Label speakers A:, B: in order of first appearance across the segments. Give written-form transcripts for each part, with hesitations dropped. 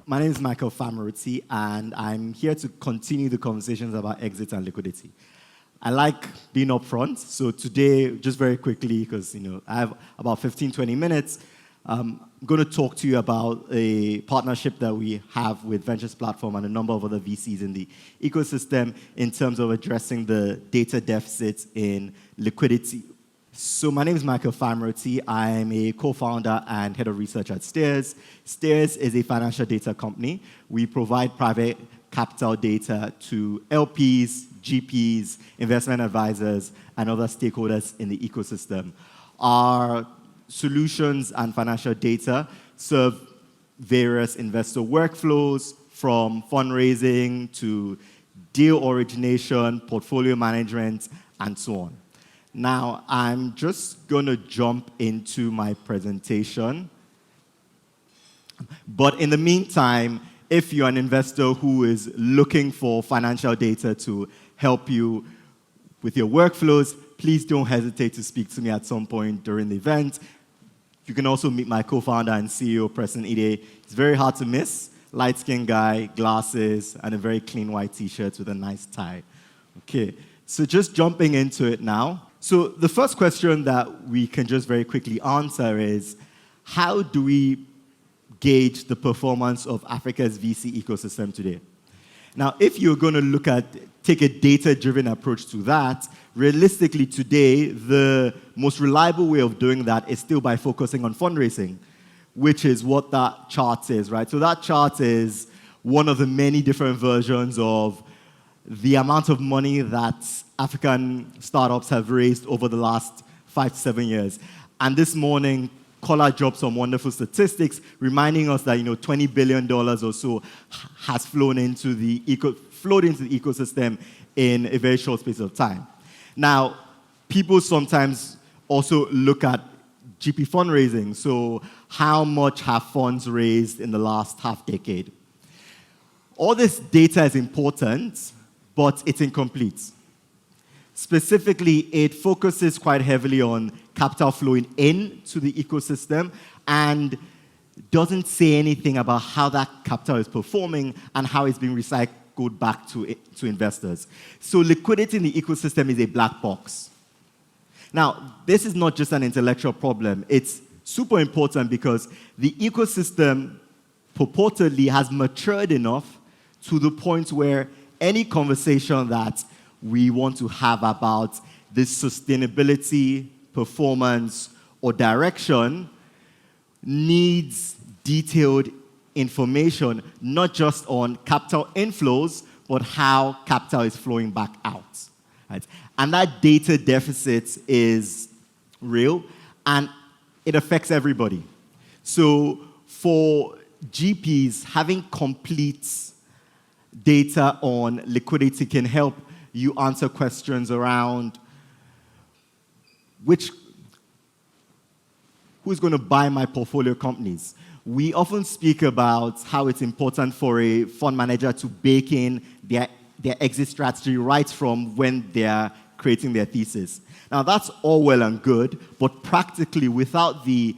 A: My name is Michael Famaroti, and I'm here to continue the conversations about exit and liquidity. I like being upfront, so today, just very quickly, because I have about 15, 20 minutes, I'm going to talk to you about a partnership that we have with Ventures Platform and a number of other VCs in the ecosystem in terms of addressing the data deficits in liquidity. So my name is Michael Famaroti. I'm a co-founder and head of research at Stears. Stears is a financial data company. We provide private capital data to LPs, GPs, investment advisors, and other stakeholders in the ecosystem. Our solutions and financial data serve various investor workflows, from fundraising to deal origination, portfolio management, and so on. Now, I'm just going to jump into my presentation. But in the meantime, if you're an investor who is looking for financial data to help you with your workflows, please don't hesitate to speak to me at some point during the event. You can also meet my co-founder and CEO, Preston Ide. It's very hard to miss. Light-skinned guy, glasses, and a very clean white T-shirt with a nice tie. Okay, so just jumping into it now. So the first question that we can just very quickly answer is, how do we gauge the performance of Africa's VC ecosystem today? Now, if you're going to take a data-driven approach to that, realistically today, the most reliable way of doing that is still by focusing on fundraising, which is what that chart is, right? So that chart is one of the many different versions of the amount of money that African startups have raised over the last 5 to 7 years. And this morning, Kola dropped some wonderful statistics reminding us that $20 billion or so has flowed into the ecosystem in a very short space of time. Now, people sometimes also look at GP fundraising. So how much have funds raised in the last half decade? All this data is important, but it's incomplete. Specifically, it focuses quite heavily on capital flowing into the ecosystem and doesn't say anything about how that capital is performing and how it's being recycled back to investors. So liquidity in the ecosystem is a black box. Now, this is not just an intellectual problem. It's super important because the ecosystem purportedly has matured enough to the point where any conversation that we want to have about this sustainability, performance, or direction needs detailed information, not just on capital inflows, but how capital is flowing back out. Right? And that data deficit is real, and it affects everybody. So for GPs, having complete data on liquidity can help you answer questions around who's going to buy my portfolio companies. We often speak about how it's important for a fund manager to bake in their exit strategy right from when they're creating their thesis. Now, that's all well and good, but practically, without the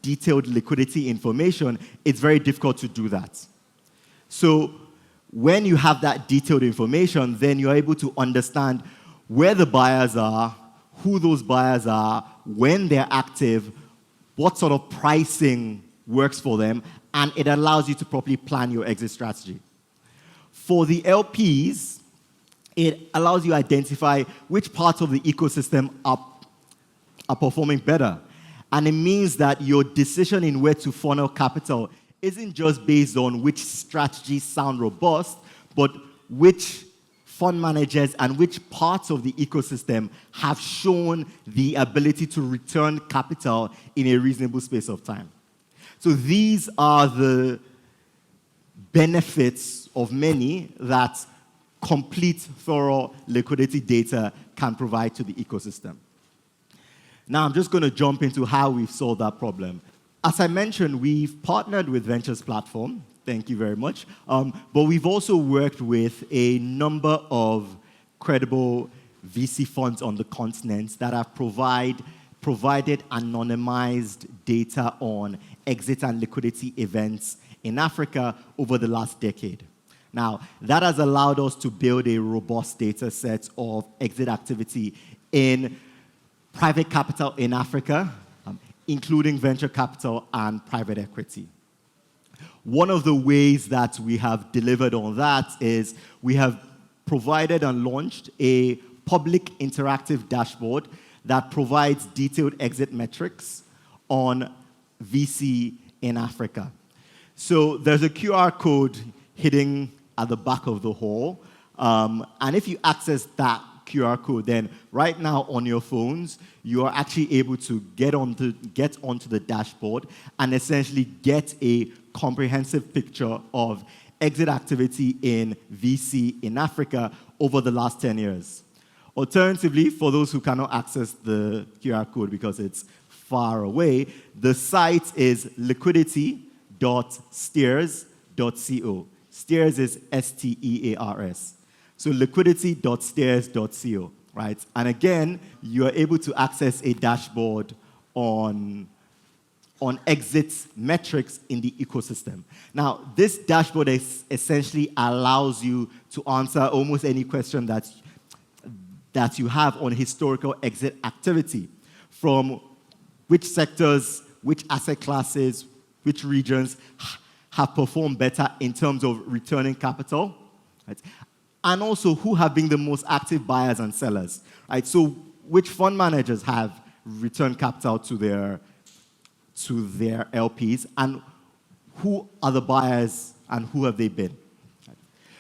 A: detailed liquidity information, it's very difficult to do that. So when you have that detailed information, then you're able to understand where the buyers are, who those buyers are, when they're active, what sort of pricing works for them, and it allows you to properly plan your exit strategy. For the LPs, it allows you to identify which parts of the ecosystem are performing better. And it means that your decision in where to funnel capital isn't just based on which strategies sound robust, but which fund managers and which parts of the ecosystem have shown the ability to return capital in a reasonable space of time. So these are the benefits of many that complete, thorough liquidity data can provide to the ecosystem. Now, I'm just going to jump into how we've solved that problem. As I mentioned, we've partnered with Ventures Platform. Thank you very much. But we've also worked with a number of credible VC funds on the continent that have provided anonymized data on exit and liquidity events in Africa over the last decade. Now, that has allowed us to build a robust data set of exit activity in private capital in Africa, including venture capital and private equity. One of the ways that we have delivered on that is we have provided and launched a public interactive dashboard that provides detailed exit metrics on VC in Africa. So there's a QR code hidden at the back of the hall, and if you access that QR code, then right now on your phones, you are actually able to get onto the dashboard and essentially get a comprehensive picture of exit activity in VC in Africa over the last 10 years. Alternatively, for those who cannot access the QR code because it's far away, the site is liquidity.stears.co. Stears is S-T-E-A-R-S. So liquidity.stears.co, right? And again, you are able to access a dashboard on exit metrics in the ecosystem. Now, this dashboard essentially allows you to answer almost any question that you have on historical exit activity, from which sectors, which asset classes, which regions have performed better in terms of returning capital, right? And also who have been the most active buyers and sellers, right? So which fund managers have returned capital to their LPs, and who are the buyers and who have they been?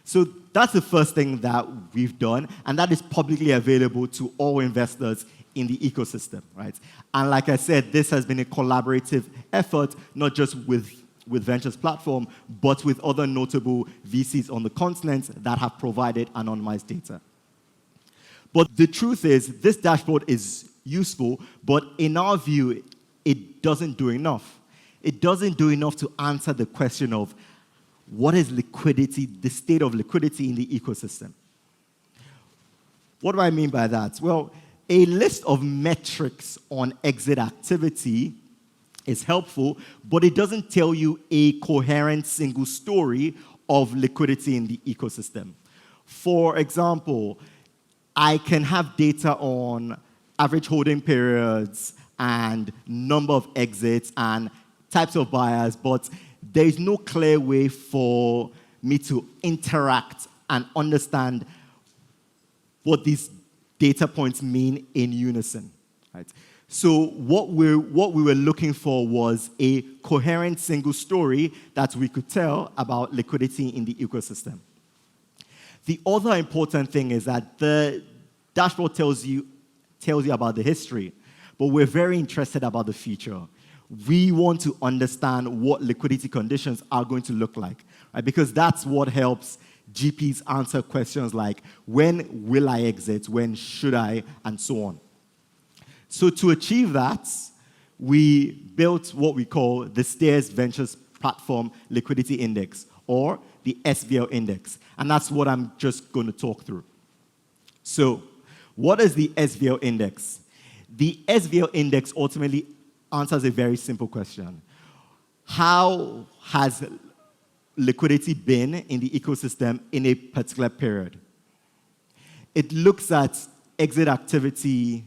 A: So that's the first thing that we've done, and that is publicly available to all investors in the ecosystem, right? And like I said, this has been a collaborative effort, not just with Ventures platform, but with other notable VCs on the continent that have provided anonymized data. But the truth is, this dashboard is useful, but in our view, it doesn't do enough. It doesn't do enough to answer the question of what is liquidity, the state of liquidity in the ecosystem. What do I mean by that? Well, a list of metrics on exit activity is helpful, but it doesn't tell you a coherent single story of liquidity in the ecosystem. For example, I can have data on average holding periods and number of exits and types of buyers, but there is no clear way for me to interact and understand what these data points mean in unison, right? So what we were looking for was a coherent single story that we could tell about liquidity in the ecosystem. The other important thing is that the dashboard tells you about the history, but we're very interested about the future. We want to understand what liquidity conditions are going to look like, right? Because that's what helps GPs answer questions like, when will I exit, when should I, and so on. So to achieve that, we built what we call the Stears Ventures Platform Liquidity Index, or the SVL Index. And that's what I'm just going to talk through. So what is the SVL Index? The SVL Index ultimately answers a very simple question. How has liquidity been in the ecosystem in a particular period? It looks at exit activity,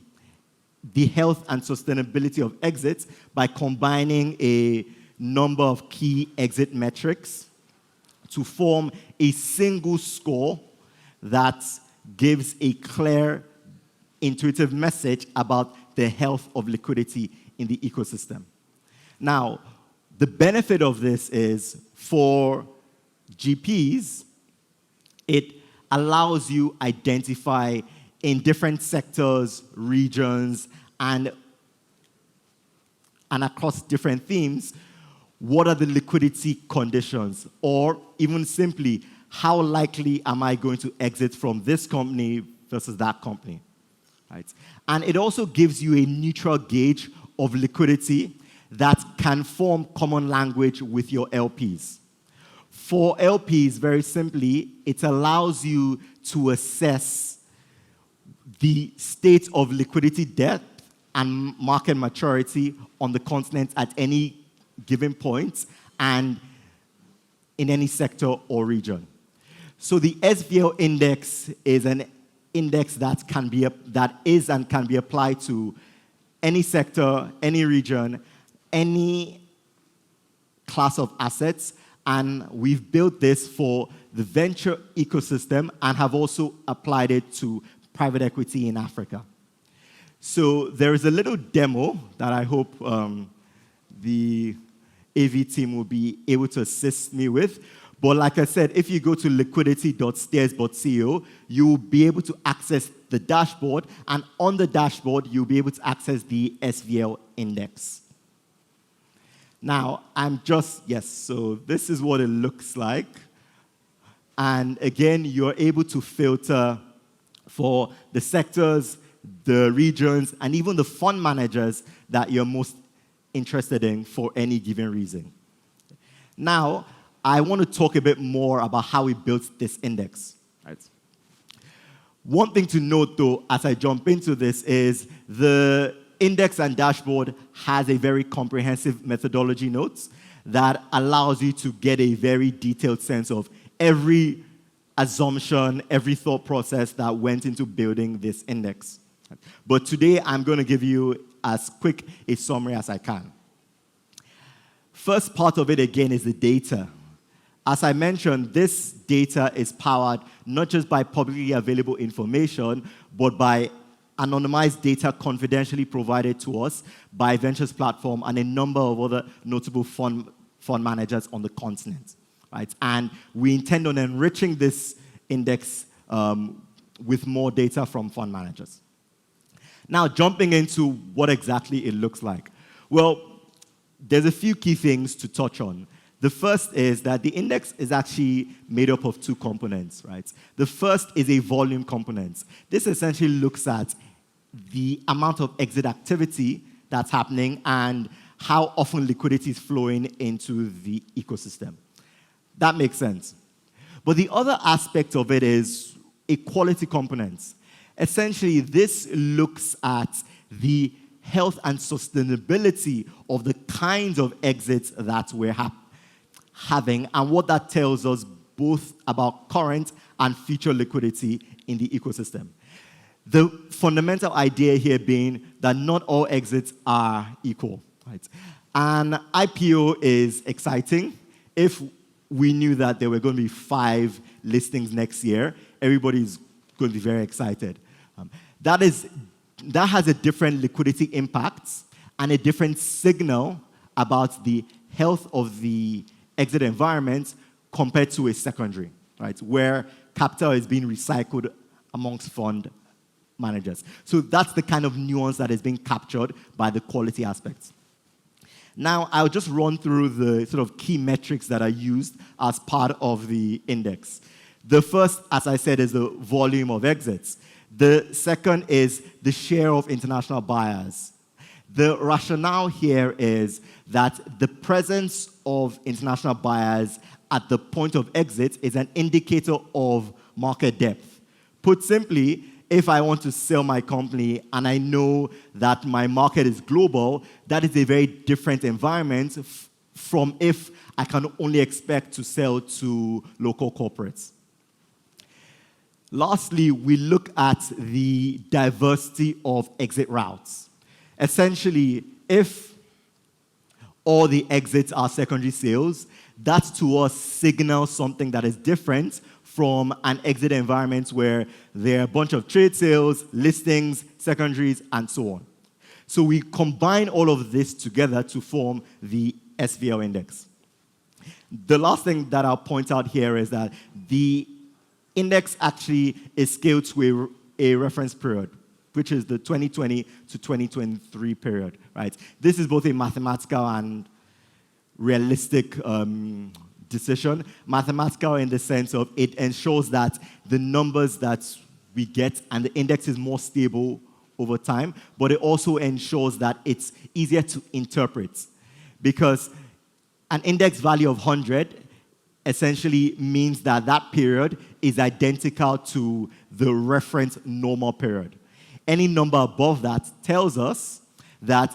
A: the health and sustainability of exits by combining a number of key exit metrics to form a single score that gives a clear, intuitive message about the health of liquidity in the ecosystem. Now, the benefit of this is for GPs, it allows you identify in different sectors, regions, and across different themes, what are the liquidity conditions? Or even simply, how likely am I going to exit from this company versus that company? Right? And it also gives you a neutral gauge of liquidity that can form common language with your LPs. For LPs, very simply, it allows you to assess the state of liquidity depth and market maturity on the continent at any given point, and in any sector or region. So the SVL index is an index that is and can be applied to any sector, any region, any class of assets, and we've built this for the venture ecosystem and have also applied it to private equity in Africa. So there is a little demo that I hope the AV team will be able to assist me with. But like I said, if you go to liquidity.stears.co, you will be able to access the dashboard, and on the dashboard, you'll be able to access the SVL index. Now, so this is what it looks like. And again, you're able to filter for the sectors, the regions, and even the fund managers that you're most interested in for any given reason. Now, I want to talk a bit more about how we built this index. Right? One thing to note, though, as I jump into this is the index and dashboard has a very comprehensive methodology notes that allows you to get a very detailed sense of every assumption, every thought process that went into building this index. But today, I'm going to give you as quick a summary as I can. First part of it, again, is the data. As I mentioned, this data is powered not just by publicly available information, but by anonymized data confidentially provided to us by Ventures Platform and a number of other notable fund managers on the continent. Right? And we intend on enriching this index with more data from fund managers. Now, jumping into what exactly it looks like. Well, there's a few key things to touch on. The first is that the index is actually made up of two components, right? The first is a volume component. This essentially looks at the amount of exit activity that's happening and how often liquidity is flowing into the ecosystem. That makes sense. But the other aspect of it is a quality component. Essentially, this looks at the health and sustainability of the kinds of exits that we're having and what that tells us both about current and future liquidity in the ecosystem. The fundamental idea here being that not all exits are equal. Right? An IPO is exciting. If we knew that there were going to be 5 listings next year, everybody's going to be very excited. That has a different liquidity impact and a different signal about the health of the exit environment compared to a secondary, right, where capital is being recycled amongst fund managers. So that's the kind of nuance that is being captured by the quality aspects. Now, I'll just run through the sort of key metrics that are used as part of the index. The first, as I said, is the volume of exits. The second is the share of international buyers. The rationale here is that the presence of international buyers at the point of exit is an indicator of market depth. Put simply, if I want to sell my company and I know that my market is global, that is a very different environment from if I can only expect to sell to local corporates. Lastly, we look at the diversity of exit routes. Essentially, if all the exits are secondary sales, that to us signals something that is different from an exit environment where there are a bunch of trade sales, listings, secondaries, and so on. So we combine all of this together to form the SVL index. The last thing that I'll point out here is that the index actually is scaled to a reference period, which is the 2020 to 2023 period, right? This is both a mathematical and realistic decision. Mathematical in the sense of it ensures that the numbers that we get and the index is more stable over time, but it also ensures that it's easier to interpret because an index value of 100 essentially means that that period is identical to the reference normal period. Any number above that tells us that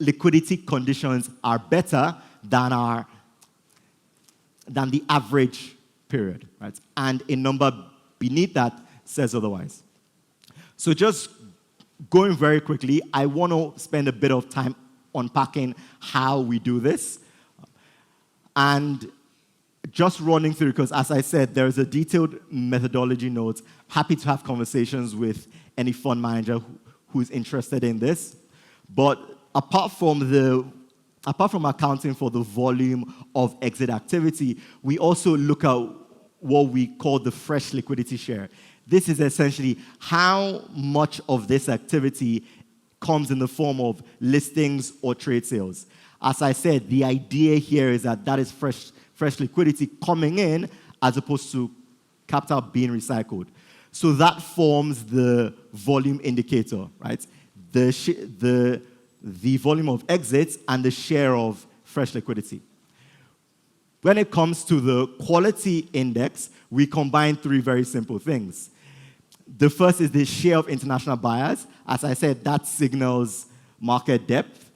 A: liquidity conditions are better than than the average period, right? And a number beneath that says otherwise. So just going very quickly, I want to spend a bit of time unpacking how we do this. And just running through, because as I said, there's a detailed methodology note. Happy to have conversations with any fund manager who's interested in this. But apart from accounting for the volume of exit activity, we also look at what we call the fresh liquidity share. This is essentially how much of this activity comes in the form of listings or trade sales. As I said, the idea here is that is fresh liquidity coming in as opposed to capital being recycled. So that forms the volume indicator, right? The volume of exits and the share of fresh liquidity. When it comes to the quality index, we combine three very simple things. The first is the share of international buyers. As I said, that signals market depth.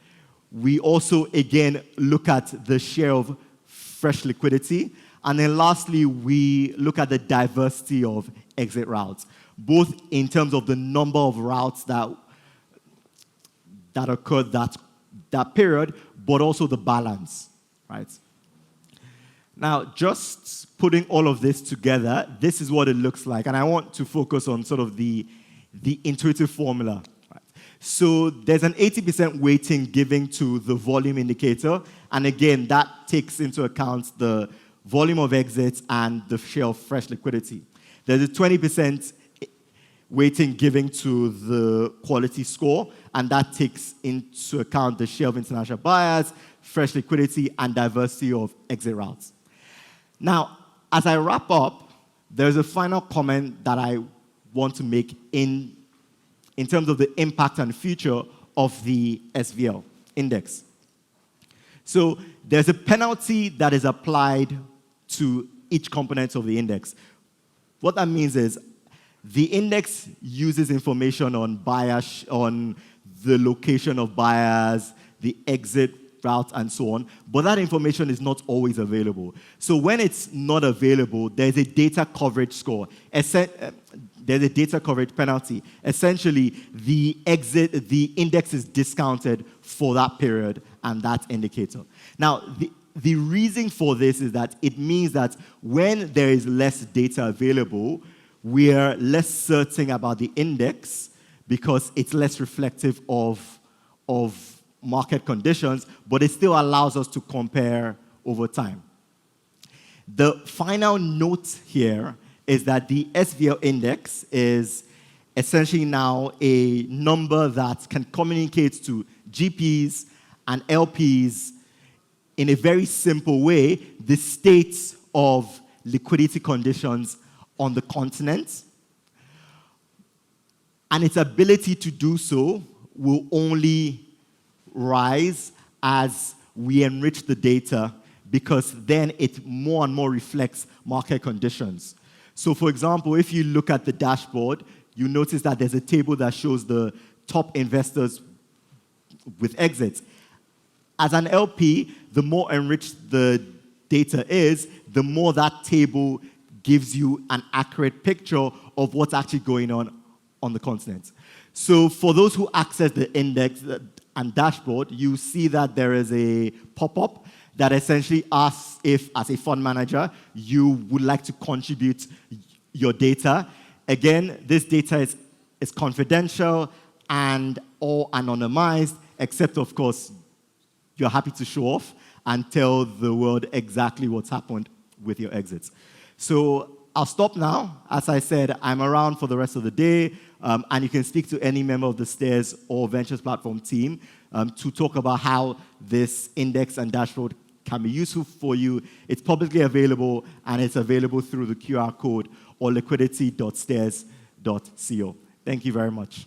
A: We also, again, look at the share of fresh liquidity. And then lastly, we look at the diversity of exit routes, both in terms of the number of routes that occurred that period, but also the balance, right? Now, just putting all of this together, this is what it looks like. And I want to focus on sort of the intuitive formula. Right? So there's an 80% weighting given to the volume indicator. And again, that takes into account the volume of exits and the share of fresh liquidity. There's a 20% weighting given to the quality score, and that takes into account the share of international buyers, fresh liquidity, and diversity of exit routes. Now, as I wrap up, there's a final comment that I want to make in terms of the impact and future of the SVL Index. So there's a penalty that is applied to each component of the index. What that means is the index uses information on buyers, on the location of buyers, the exit route, and so on, but that information is not always available. So when it's not available, there's a data coverage score. There's a data coverage penalty. Essentially, the index is discounted for that period and that indicator. Now, the reason for this is that it means that when there is less data available, we are less certain about the index because it's less reflective of market conditions, but it still allows us to compare over time. The final note here is that the SVL Index is essentially now a number that can communicate to GPs and LPs in a very simple way the state of liquidity conditions on the continent. And its ability to do so will only rise as we enrich the data, because then it more and more reflects market conditions. So for example, if you look at the dashboard, you notice that there's a table that shows the top investors with exits. As an LP, the more enriched the data is, the more that table gives you an accurate picture of what's actually going on the continent. So for those who access the index and dashboard, you see that there is a pop-up that essentially asks if, as a fund manager, you would like to contribute your data. Again, this data is confidential and all anonymized, except, of course, you're happy to show off and tell the world exactly what's happened with your exits. So I'll stop now. As I said, I'm around for the rest of the day, and you can speak to any member of the Stears or Ventures Platform team to talk about how this index and dashboard can be useful for you. It's publicly available, and it's available through the QR code or liquidity.stears.co. Thank you very much.